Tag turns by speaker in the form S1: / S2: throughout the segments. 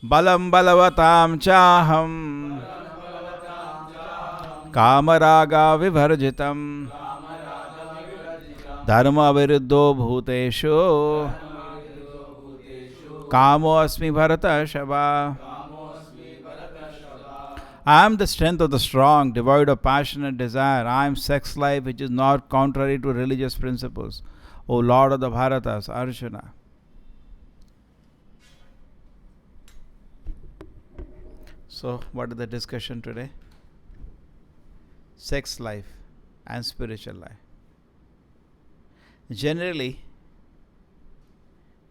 S1: balaṁ balavatāṁ cāhaṁ kāma-rāga-vivarjitam dharmāviruddho bhūteṣu kāmo asmi bharatarṣabha. I am the strength of the strong, devoid of passion and desire. I am sex life which is not contrary to religious principles. O Lord of the Bharatas, Arjuna. So, what is the discussion today? Sex life and spiritual life. Generally,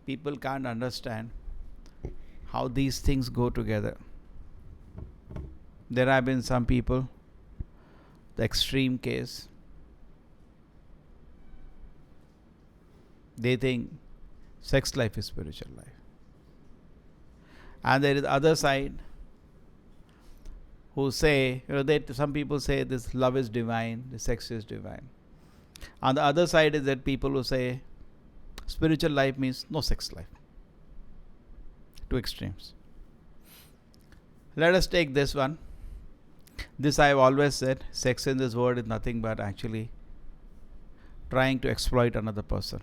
S1: people can't understand how these things go together. There have been some people, the extreme case, they think sex life is spiritual life. And there is the other side who say, some people say this love is divine, the sex is divine. On the other side is that people who say spiritual life means no sex life. Two extremes. Let us take this one. This I have always said, sex in this world is nothing but actually trying to exploit another person.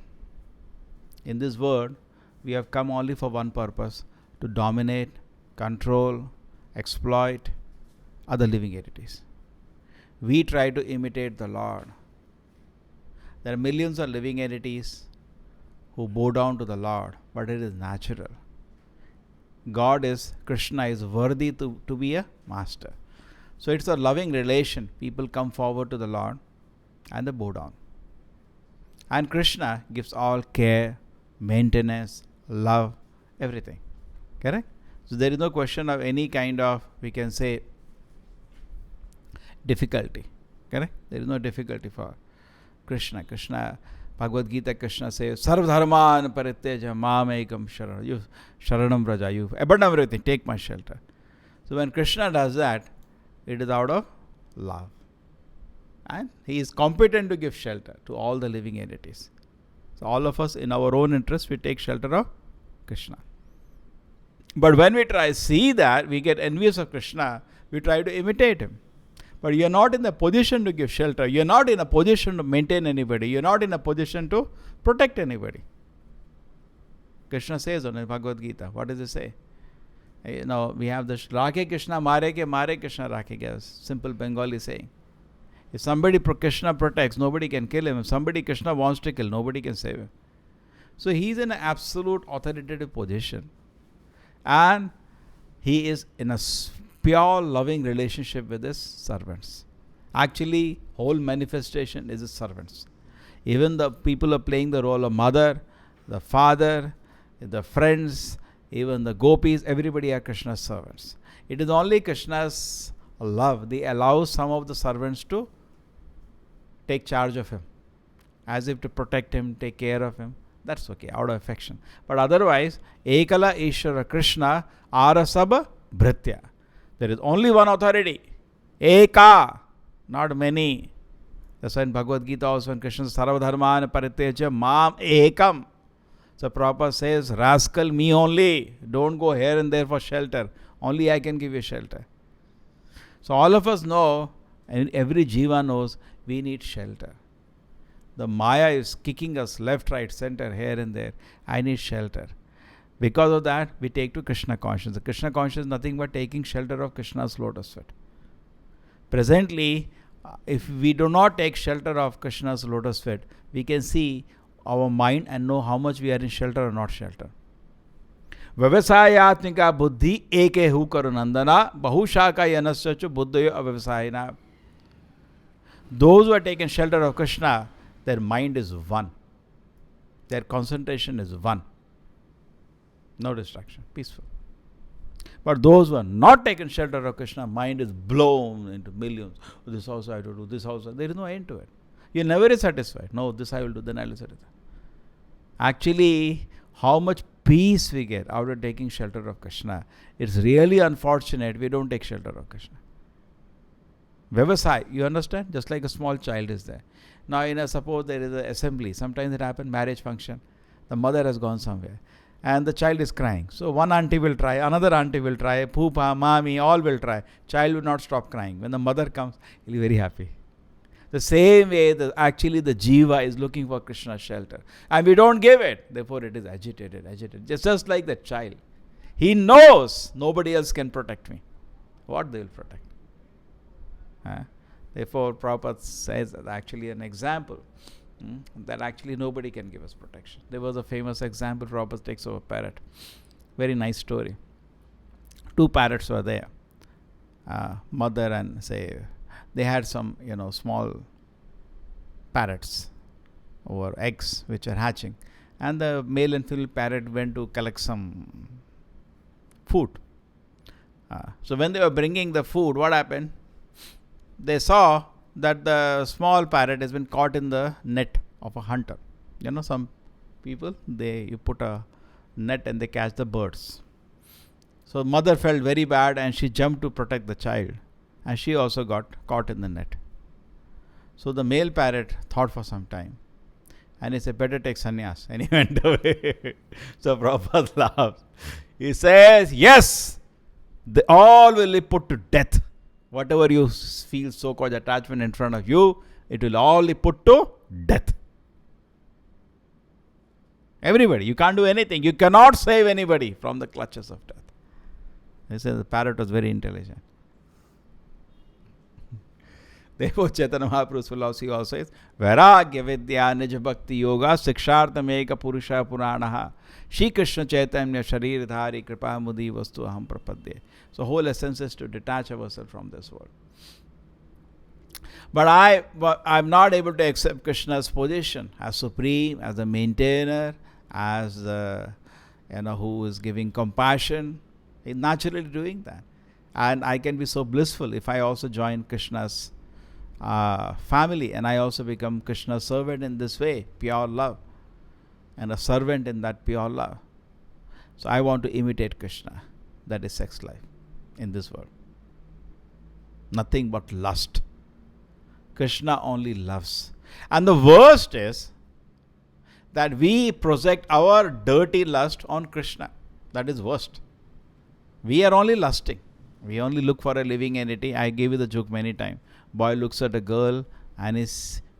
S1: In this world, we have come only for one purpose, to dominate, control, exploit other living entities. We try to imitate the Lord. There are millions of living entities who bow down to the Lord, but it is natural. God is, Krishna is worthy to be a master. So it's a loving relation. People come forward to the Lord and they bow down. And Krishna gives all care, maintenance, love, everything. Correct? So there is no question of any kind of, we can say, difficulty. Correct? There is no difficulty for Krishna. Krishna, Bhagavad-gita, Krishna says, Sarva dharman parityaja mam ekam sharanam. You sharanam vraja, you abandon everything, take my shelter. So when Krishna does that, it is out of love. And he is competent to give shelter to all the living entities. So all of us, in our own interest, we take shelter of Krishna. But when we try see that, we get envious of Krishna, we try to imitate him. But you are not in the position to give shelter. You are not in a position to maintain anybody. You are not in a position to protect anybody. Krishna says on the Bhagavad-gita, what does it say? We have the Rakhe Krishna, Mare Krishna Rakhe. Simple Bengali saying. If somebody Krishna protects, nobody can kill him. If somebody Krishna wants to kill, nobody can save him. So he is in an absolute authoritative position. And he is in a pure loving relationship with his servants. Actually, whole manifestation is his servants. Even the people are playing the role of mother, the father, the friends, even the gopis, everybody are Krishna's servants. It is only Krishna's love. They allow some of the servants to take charge of him, as if to protect him, take care of him. That's okay, out of affection. But otherwise, Ekala Ishvara Krishna Arasabha Bhritya. There is only one authority. Eka, not many. That's why in Bhagavad-gita also when Krishna says, Sarva dharman parityaja mam ekam. So Prabhupada says, rascal, me only. Don't go here and there for shelter. Only I can give you shelter. So all of us know, and every jiva knows, we need shelter. The Maya is kicking us left, right, center, here and there. I need shelter. Because of that, we take to Krishna consciousness. The Krishna consciousness is nothing but taking shelter of Krishna's lotus feet. Presently, if we do not take shelter of Krishna's lotus feet, we can see our mind and know how much we are in shelter or not shelter. Vyavasayatmika buddhi eke hu karunandana bahushaka yanasyachu buddhayo avavasayana. Those who are taken shelter of Krishna, their mind is one. Their concentration is one. No distraction. Peaceful. But those who are not taken shelter of Krishna, mind is blown into millions. This also I have to do, this also. There is no end to it. You never is satisfied. No, this I will do, then I will satisfy. Actually, how much peace we get out of taking shelter of Krishna. It's really unfortunate we don't take shelter of Krishna. Vyavasai, you understand? Just like a small child is there. Now, suppose there is an assembly. Sometimes it happens, marriage function. The mother has gone somewhere. and the child is crying. So one auntie will try, another auntie will try, poopa, mommy, all will try. Child will not stop crying. When the mother comes, he'll be very happy. The same way, actually the jiva is looking for Krishna's shelter. And we don't give it. Therefore it is agitated. Just like the child. He knows nobody else can protect me. What they will protect? Therefore, Prabhupada says that actually an example that actually nobody can give us protection. There was a famous example Prabhupada takes of a parrot. Very nice story. Two parrots were there. Mother and say, they had some, small parrots or eggs which are hatching. And the male and female parrot went to collect some food. So when they were bringing the food, what happened? They saw that the small parrot has been caught in the net of a hunter. Some people, you put a net and they catch the birds. So mother felt very bad and she jumped to protect the child. And she also got caught in the net. So the male parrot thought for some time. And he said, better take sannyas. And he went away. So Prabhupada laughs. He says, yes, they all will be put to death. Whatever you feel so-called attachment in front of you, it will all be put to death. Everybody. You can't do anything. You cannot save anybody from the clutches of death. He says the parrot was very intelligent. Therefore, Chaitanya Mahaprabhu's philosophy also is Vairagya Vidya Nija Bhakti Yoga Sikshartam Eka Purusha Puranaha Shri Krishna Chaitanya Sharir Dhari Kripa Mudi Vastu Aham Prapadye. So whole essence is to detach ourselves from this world. But I'm not able to accept Krishna's position as supreme, as the maintainer, as the who is giving compassion. He's naturally doing that. And I can be so blissful if I also join Krishna's family and I also become Krishna's servant in this way, pure love, and a servant in that pure love. So I want to imitate Krishna. That is sex life in this world. Nothing but lust. Krishna only loves. And the worst is that we project our dirty lust on Krishna. That is worst. We are only lusting. We only look for a living entity. I gave you the joke many times. Boy looks at a girl and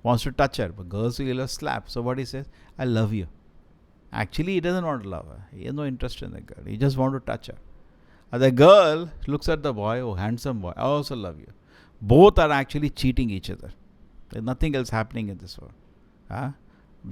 S1: wants to touch her. But girls will slap. So what he says? I love you. Actually, he doesn't want to love her. He has no interest in the girl. He just wants to touch her. And the girl looks at the boy. Oh, handsome boy. I also love you. Both are actually cheating each other. There's nothing else happening in this world.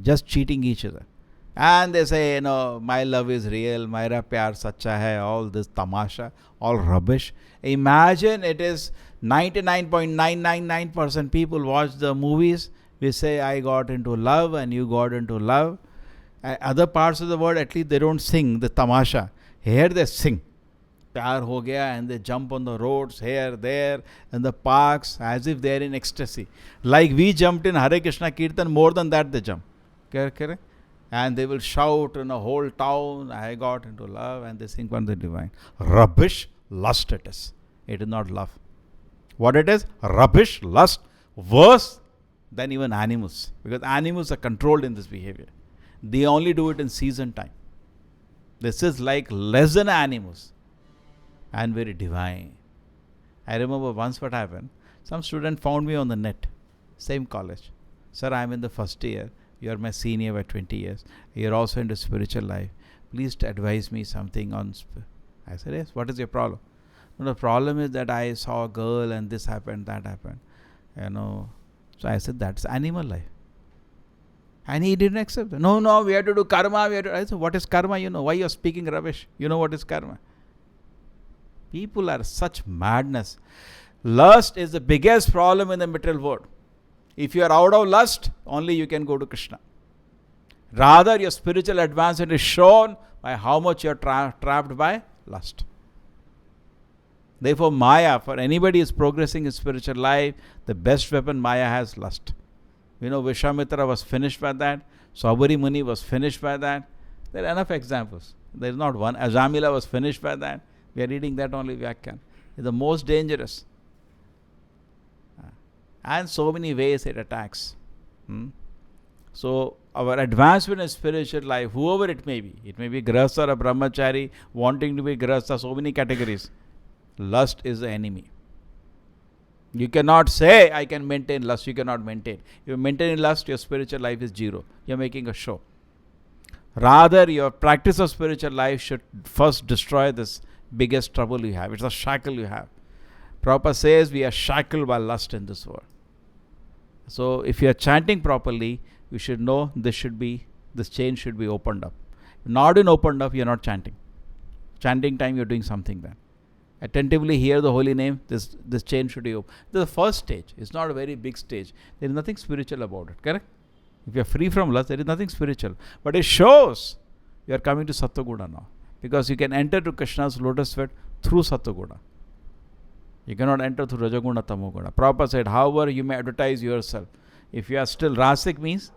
S1: Just cheating each other. And they say, my love is real, Myra pyar sacha hai, all this tamasha, all rubbish. Imagine it is 99.999% people watch the movies. We say, I got into love and you got into love. Other parts of the world, at least they don't sing the tamasha. Here they sing. Pyar ho gaya, and they jump on the roads, here, there, in the parks, as if they are in ecstasy. Like we jumped in Hare Krishna Kirtan, more than that they jump. Correct? And they will shout in a whole town, I got into love, and they sing from the divine. Rubbish, lust it is. It is not love. What it is? Rubbish, lust, worse than even animals. Because animals are controlled in this behavior. They only do it in season time. This is like less than animals and very divine. I remember once what happened. Some student found me on the net, same college. Sir, I am in the first year. You are my senior by 20 years. You are also into spiritual life. Please advise me something on. I said, yes, what is your problem? No, the problem is that I saw a girl and this happened, that happened. So I said, that's animal life. And he didn't accept it. No, we have to do karma. I said, what is karma? Why you are speaking rubbish? You know what is karma? People are such madness. Lust is the biggest problem in the material world. If you are out of lust, only you can go to Krishna. Rather, your spiritual advancement is shown by how much you are trapped by lust. Therefore, Maya, for anybody who is progressing in spiritual life, the best weapon Maya has lust. Vishwamitra was finished by that. Saubhari Muni was finished by that. There are enough examples. There is not one. Ajamila was finished by that. We are reading that only Vyakyan. It's the most dangerous. And so many ways it attacks. So our advancement in spiritual life, whoever it may be grahastha or brahmachari, wanting to be grahastha, so many categories. Lust is the enemy. You cannot say, I can maintain lust. You cannot maintain. If you maintain lust, your spiritual life is zero. You are making a show. Rather, your practice of spiritual life should first destroy this biggest trouble you have. It's a shackle you have. Prabhupada says we are shackled by lust in this world. So if you are chanting properly, you should know this chain should be opened up. If not been opened up, you are not chanting. Chanting time, you are doing something then. Attentively hear the holy name, this chain should be open. This is the first stage. It's not a very big stage. There is nothing spiritual about it, correct? If you are free from lust, there is nothing spiritual. But it shows you are coming to Sattva-guna now. Because you can enter to Krishna's lotus feet through Sattva-guna. You cannot enter through Rajaguna, Tamoguna. Prabhupada said, however you may advertise yourself. If you are still Rasic, means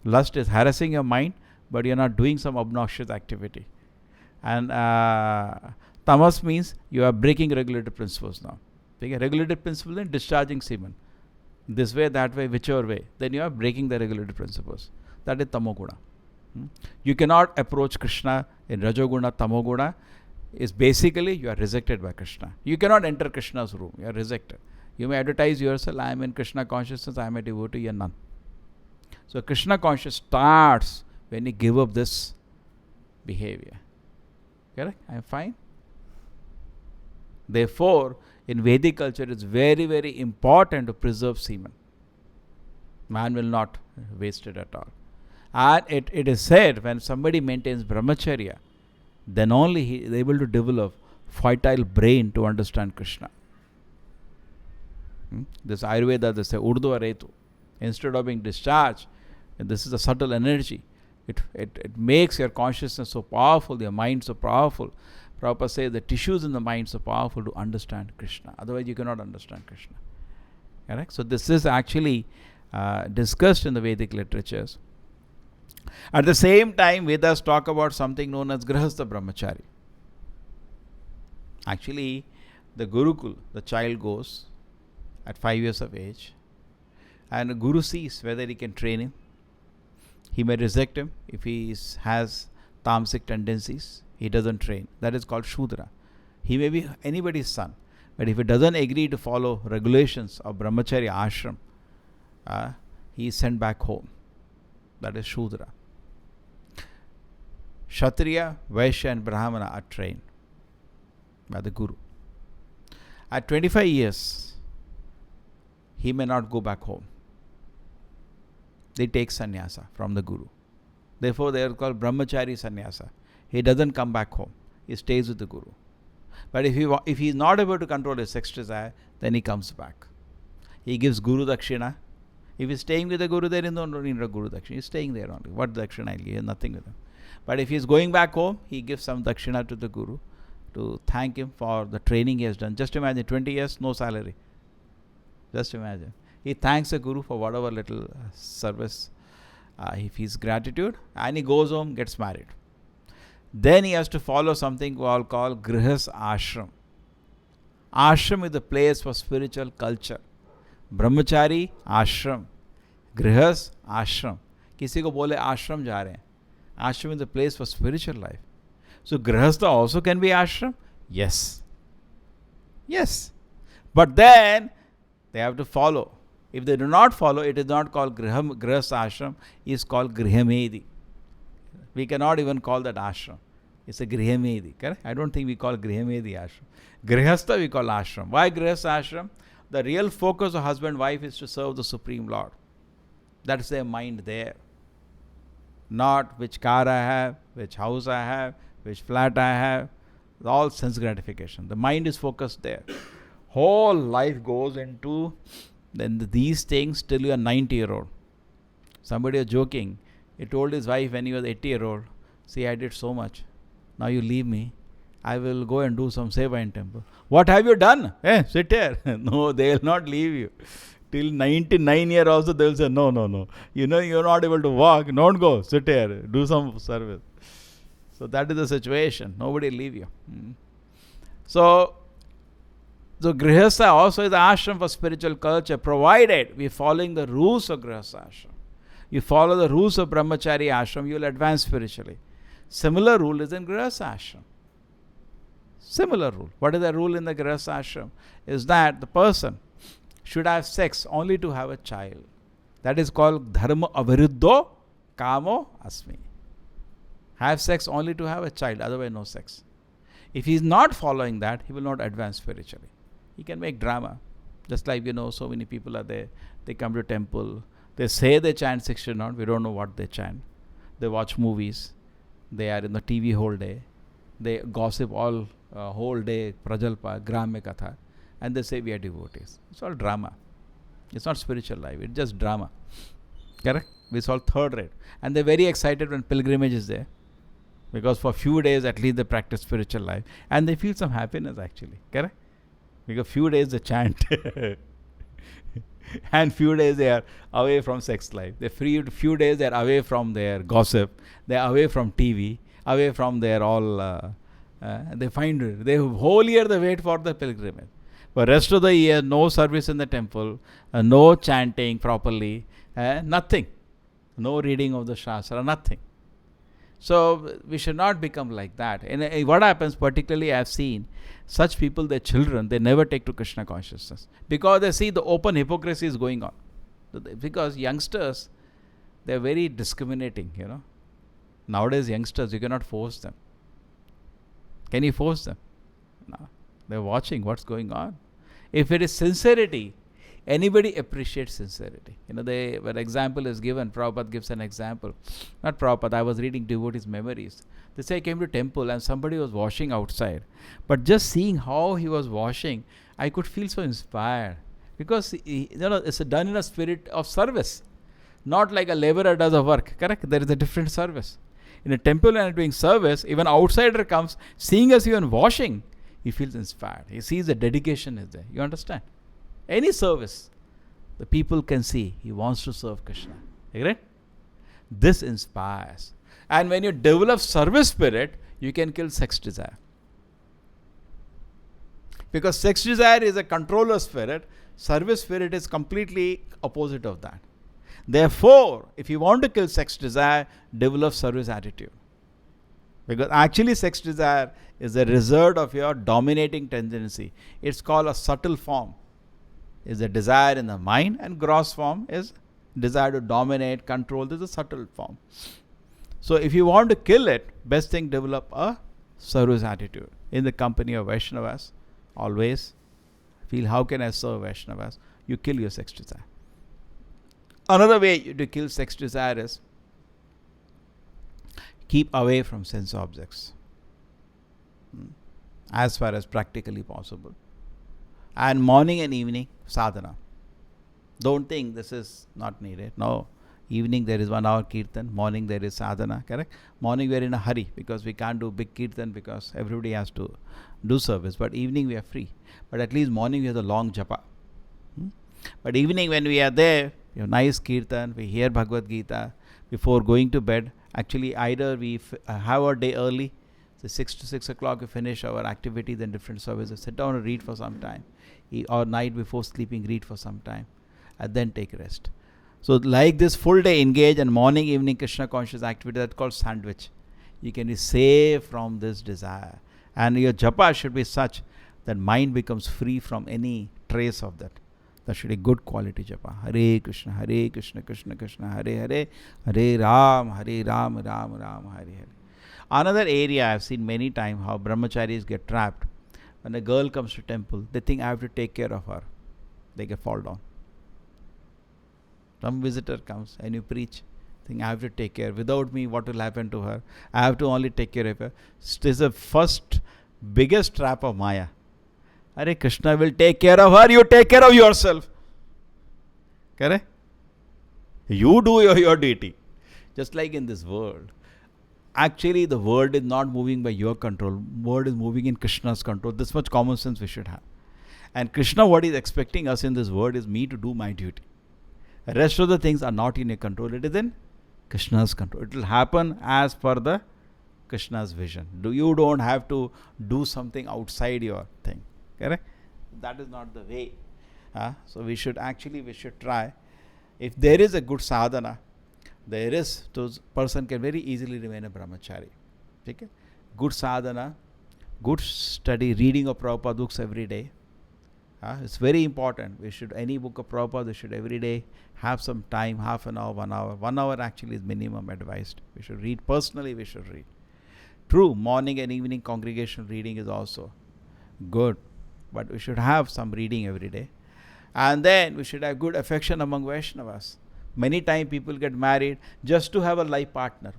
S1: lust is harassing your mind, but you are not doing some obnoxious activity. And Tamas means you are breaking regulated principles now. Taking a regulated principle and discharging semen. This way, that way, whichever way. Then you are breaking the regulated principles. That is Tamoguna. You cannot approach Krishna in Rajoguna, Tamoguna. Is basically you are rejected by Krishna. You cannot enter Krishna's room. You are rejected. You may advertise yourself, I am in Krishna consciousness, I am a devotee, you are none. So Krishna consciousness starts when you give up this behavior. Correct? I am fine. Therefore, in Vedic culture, it's very, very important to preserve semen. Man will not waste it at all. And it is said when somebody maintains brahmacharya, then only he is able to develop fertile brain to understand Krishna. This Ayurveda, they say Urdhva Retu. Instead of being discharged, and this is a subtle energy. It makes your consciousness so powerful, your mind so powerful. Prabhupada says the tissues in the mind so powerful to understand Krishna. Otherwise, you cannot understand Krishna. Correct? So this is actually discussed in the Vedic literatures. At the same time, Vedas talk about something known as Grahastha Brahmachari. Actually, the Gurukul, the child goes at 5 years of age, and the Guru sees whether he can train him. He may reject him if he has tamasic tendencies. He doesn't train. That is called Shudra. He may be anybody's son, but if he doesn't agree to follow regulations of Brahmacharya ashram, he is sent back home. That is Shudra. Kshatriya, Vaishya and Brahmana are trained by the Guru. At 25 years, he may not go back home. They take sannyasa from the Guru. Therefore, they are called Brahmachari sannyasa. He doesn't come back home. He stays with the Guru. But if he is not able to control his sex desire, then he comes back. He gives Guru Dakshina. If he is staying with the Guru, there is no need of Guru Dakshina. He is staying there only. What Dakshina? He has nothing with him. But if he is going back home, he gives some Dakshina to the Guru to thank him for the training he has done. Just imagine, 20 years, no salary. Just imagine. He thanks the Guru for whatever little service, if his gratitude, and he goes home, gets married. Then he has to follow something called Grihas Ashram. Ashram is the place for spiritual culture. Brahmachari Ashram. Grihas Ashram. किसी को बोले आश्रम जा रहे हैं. Ashram is the place for spiritual life. So Grihastha also can be ashram? Yes. Yes. But then they have to follow. If they do not follow, it is not called Grihastha ashram, it is called Grihamedi. We cannot even call that ashram. It's a Grihamedi, correct? I don't think we call Grihamedi ashram. Grihastha we call ashram. Why Grihastha ashram? The real focus of husband and wife is to serve the Supreme Lord. That's their mind there. Not which car I have, which house I have, which flat I have. All sense gratification. The mind is focused there. Whole life goes into then these things till you are 90-year-old. Somebody was joking. He told his wife when he was 80-year-old, see, I did so much. Now you leave me. I will go and do some seva in temple. What have you done? Sit here. No, they will not leave you. Till 99 years also they will say, no. You know you are not able to walk. Don't go. Sit here. Do some service. So that is the situation. Nobody will leave you. So Grihastha also is the ashram for spiritual culture, provided we are following the rules of Grihastha ashram. You follow the rules of brahmachari ashram, you will advance spiritually. Similar rule is in grihastha ashram. Similar rule. What is the rule in the grihastha ashram? Is that the person should have sex only to have a child. That is called dharmāviruddho kāmo asmi. Have sex only to have a child, otherwise no sex. If he is not following that, he will not advance spiritually. He can make drama. Just like, so many people are there. They come to temple. They say they chant 60 not. We don't know what they chant. They watch movies. They are in the TV whole day. They gossip all whole day, prajalpa, gramya katha. And they say we are devotees. It's all drama. It's not spiritual life. It's just drama. Correct? It's all third rate. And they're very excited when pilgrimage is there. Because for few days at least they practice spiritual life. And they feel some happiness actually. Correct? Because few days they chant. And few days they are away from sex life. Few days they are away from their gossip. They are away from TV. Away from their all... they find it. They whole year they wait for the pilgrimage. For rest of the year, no service in the temple, no chanting properly, nothing. No reading of the Shastra, nothing. So we should not become like that. And what happens, particularly I have seen, such people, their children, they never take to Krishna consciousness. Because they see the open hypocrisy is going on. Because youngsters, they are very discriminating, Nowadays youngsters, you cannot force them. Can you force them? No. They are watching what's going on. If it is sincerity, anybody appreciates sincerity. When example is given, Prabhupada gives an example. Not Prabhupada, I was reading devotees' memories. They say I came to temple and somebody was washing outside. But just seeing how he was washing, I could feel so inspired. Because it's done in a spirit of service. Not like a laborer does a work. Correct? There is a different service. In a temple and doing service, even outsider comes, seeing us even washing, he feels inspired. He sees the dedication is there. You understand? Any service, the people can see he wants to serve Krishna. Agree? This inspires. And when you develop service spirit, you can kill sex desire. Because sex desire is a controller spirit, service spirit is completely opposite of that. Therefore, if you want to kill sex desire, develop service attitude. Because actually sex desire is a result of your dominating tendency. It's called a subtle form. It's a desire in the mind, and gross form is desire to dominate, control. This is a subtle form. So if you want to kill it, best thing, develop a service attitude. In the company of Vaishnavas, always feel how can I serve Vaishnavas? You kill your sex desire. Another way to kill sex desire is keep away from sense objects as far as practically possible. And morning and evening, sadhana. Don't think this is not needed. No. Evening there is 1 hour kirtan. Morning there is sadhana. Correct? Morning we are in a hurry because we can't do big kirtan because everybody has to do service. But evening we are free. But at least morning we have the long japa. But evening when we are there, we have nice kirtan, we hear Bhagavad-gita. Before going to bed, actually either we have our day early, so 6 to 6 o'clock we finish our activities and different services, sit down and read for some time. Or night before sleeping, read for some time. And then take rest. So like this full day engage and morning, evening Krishna conscious activity, that's called sandwich. You can be safe from this desire. And your japa should be such that mind becomes free from any trace of that. That should be good quality japa. Hare Krishna, Krishna Krishna, Hare Hare, Hare Ram, Ram Ram, Hare Hare. Another area I've seen many times how brahmacharis get trapped. When a girl comes to temple, they think I have to take care of her. They can fall down. Some visitor comes and you preach, think I have to take care. Without me, what will happen to her? I have to only take care of her. It is the first biggest trap of Maya. Hare Krishna will take care of her, you take care of yourself. Correct? You do your duty. Just like in this world. Actually, the world is not moving by your control. World is moving in Krishna's control. This much common sense we should have. And Krishna, what is expecting us in this world is me to do my duty. The rest of the things are not in your control. It is in Krishna's control. It will happen as per the Krishna's vision. You don't have to do something outside your thing. Correct? That is not the way. So we should try. If there is a good sadhana, there is, those person can very easily remain a brahmachari. Okay? Good sadhana, good study, reading of Prabhupada books every day. It's very important. We should, any book of Prabhupada, we should every day have some time, half an hour, 1 hour. 1 hour actually is minimum advised. We should read, personally we should read. True, morning and evening congregational reading is also good, but we should have some reading every day. And then we should have good affection among Vaishnavas. Many times people get married just to have a life partner.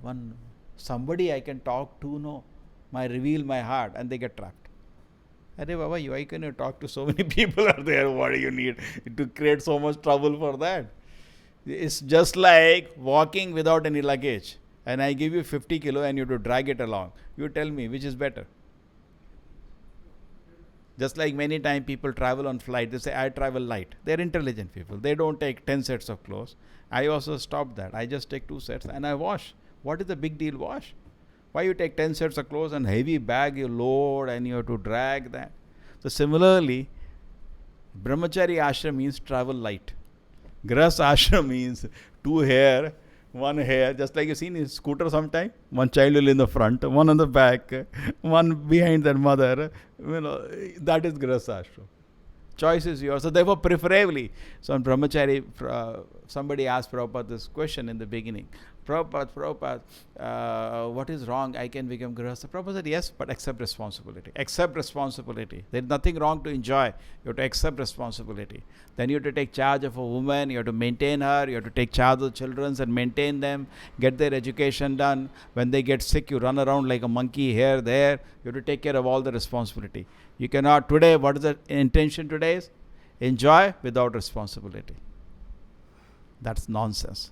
S1: Somebody I can talk to, reveal my heart, and they get trapped. Arey Baba, why can you talk to so many people are there? What do you need to create so much trouble for that? It's just like walking without any luggage, and I give you 50 kilo and you have to drag it along. You tell me which is better. Just like many times people travel on flight, they say, I travel light. They're intelligent people. They don't take 10 sets of clothes. I also stopped that. I just take 2 sets and I wash. What is the big deal? Wash. Why you take 10 sets of clothes and heavy bag you load and you have to drag that? So similarly, brahmachari ashram means travel light. Grahast ashram means 2 hair, 1 hair, just like you see in scooter sometime. One child will in the front, one on the back, one behind their mother. That is grahast ashram. Choice is yours. So therefore, preferably, so on brahmachari, somebody asked Prabhupada this question in the beginning. Prabhupada, what is wrong? I can become grahastha. Prabhupada said, yes, but accept responsibility. Accept responsibility. There is nothing wrong to enjoy. You have to accept responsibility. Then you have to take charge of a woman. You have to maintain her. You have to take charge of the children and maintain them. Get their education done. When they get sick, you run around like a monkey here, there. You have to take care of all the responsibility. You cannot, today, what is the intention today is? Enjoy without responsibility. That's nonsense.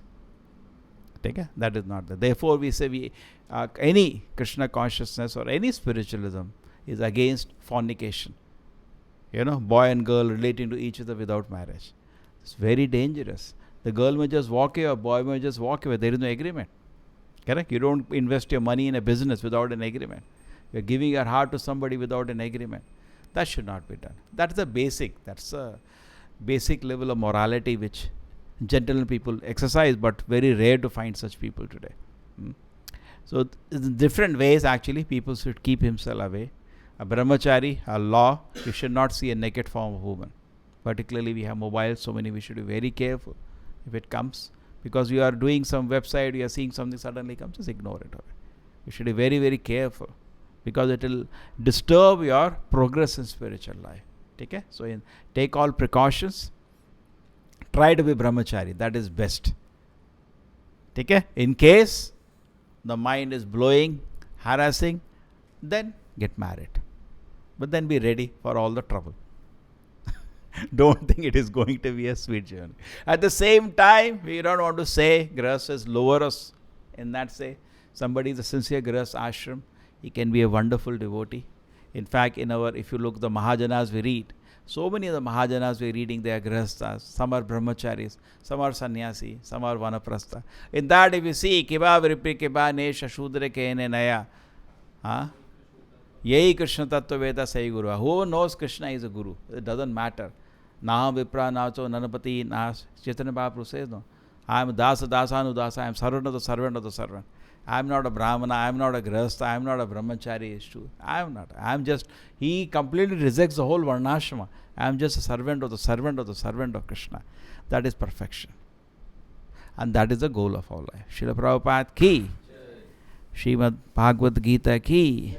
S1: That is not there. Therefore, we say any Krishna consciousness or any spiritualism is against fornication. Boy and girl relating to each other without marriage. It's very dangerous. The girl may just walk away, or boy may just walk away. There is no agreement. Correct? You don't invest your money in a business without an agreement. You're giving your heart to somebody without an agreement. That should not be done. That's a basic level of morality which gentlemen people exercise, but very rare to find such people today. So in different ways actually people should keep himself away. A brahmachari, a law, you should not see a naked form of woman. Particularly we have mobiles, so many, we should be very careful if it comes. Because you are doing some website, you are seeing something suddenly comes, just ignore it. You should be very, very careful, because it will disturb your progress in spiritual life. Okay? So take all precautions. Try to be brahmachari. That is best. Okay? In case the mind is blowing, harassing, then get married. But then be ready for all the trouble. Don't think it is going to be a sweet journey. At the same time, we don't want to say grahasthas lower us. In that say, somebody is a sincere grahastha ashram, he can be a wonderful devotee. In fact, if you look the Mahajanas we read, so many of the Mahajanas we are reading, they are grahasthas. Some are brahmacharis, some are sannyasi, some are vanaprastha. In that, if you see, kiba vripi kiba nesha shudra kene naya, yehi Krishna tattva veda sai guru. Who knows Krishna is a guru? It doesn't matter. Naha vipra nacho nanapati nas. Chaitanya Mahaprabhu says, no. I am dasa dasanudasa. I am servant of the servant of the servant. I am not a brahmana. I am not a grahastha. I am not a brahmachari. It's true. I am not. I am just, he completely rejects the whole varnashrama. I am just a servant of the servant of the servant of Krishna. That is perfection. And that is the goal of our life. Srila Prabhupada ki. Srimad Bhagavad-gita ki.